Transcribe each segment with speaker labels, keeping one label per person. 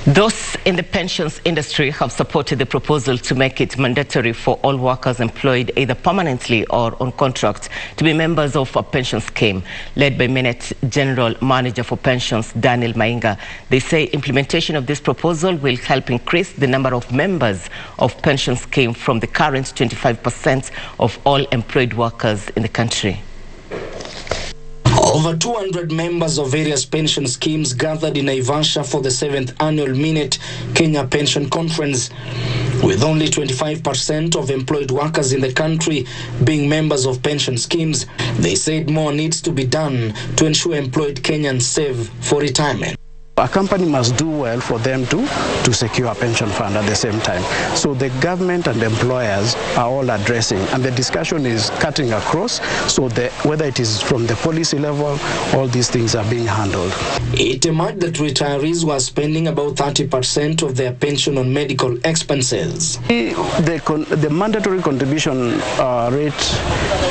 Speaker 1: Those in the pensions industry have supported the proposal to make it mandatory for all workers employed either permanently or on contract to be members of a pension scheme. Led by Minute General Manager for Pensions, Daniel Mainga, they say implementation of this proposal will help increase the number of members of pension scheme from the current 25% of all employed workers in the country.
Speaker 2: Over 200 members of various pension schemes gathered in Naivasha for the 7th annual Minute Kenya Pension Conference. With only 25% of employed workers in the country being members of pension schemes, they said more needs to be done to ensure employed Kenyans save for retirement.
Speaker 3: A company must do well for them to secure a pension fund at the same time. So the government and the employers are all addressing, and the discussion is cutting across, so whether it is from the policy level, all these things are being handled.
Speaker 2: It emerged that retirees were spending about 30% of their pension on medical expenses.
Speaker 3: The mandatory contribution rate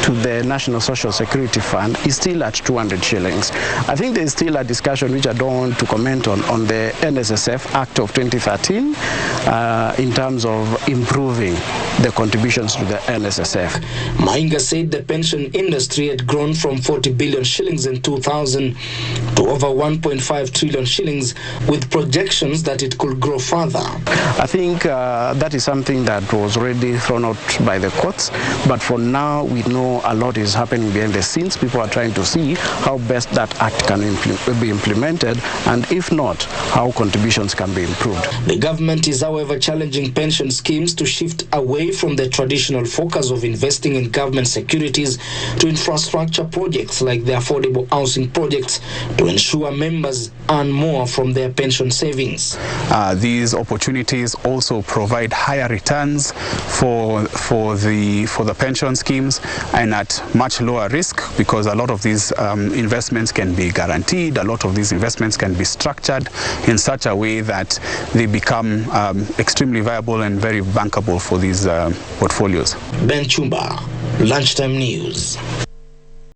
Speaker 3: to the National Social Security Fund is still at 200 shillings. I think there is still a discussion which I don't want to comment on the NSSF Act of 2013 in terms of improving the contributions to the NSSF.
Speaker 2: Mainga said the pension industry had grown from 40 billion shillings in 2000 to over 1.5 trillion shillings, with projections that it could grow further.
Speaker 3: I think that is something that was already thrown out by the courts, but for now we know a lot is happening behind the scenes. People are trying to see how best that act can be implemented, and if not, how contributions can be improved.
Speaker 2: The government is, however, challenging pension schemes to shift away from the traditional focus of investing in government securities to infrastructure projects like the affordable housing projects to ensure members earn more from their pension savings.
Speaker 4: These opportunities also provide higher returns for the pension schemes, and at much lower risk, because a lot of these investments can be guaranteed. A lot of these investments can be structured in such a way that they become extremely viable and very bankable for these portfolios.
Speaker 2: Ben Chumba, Lunchtime News.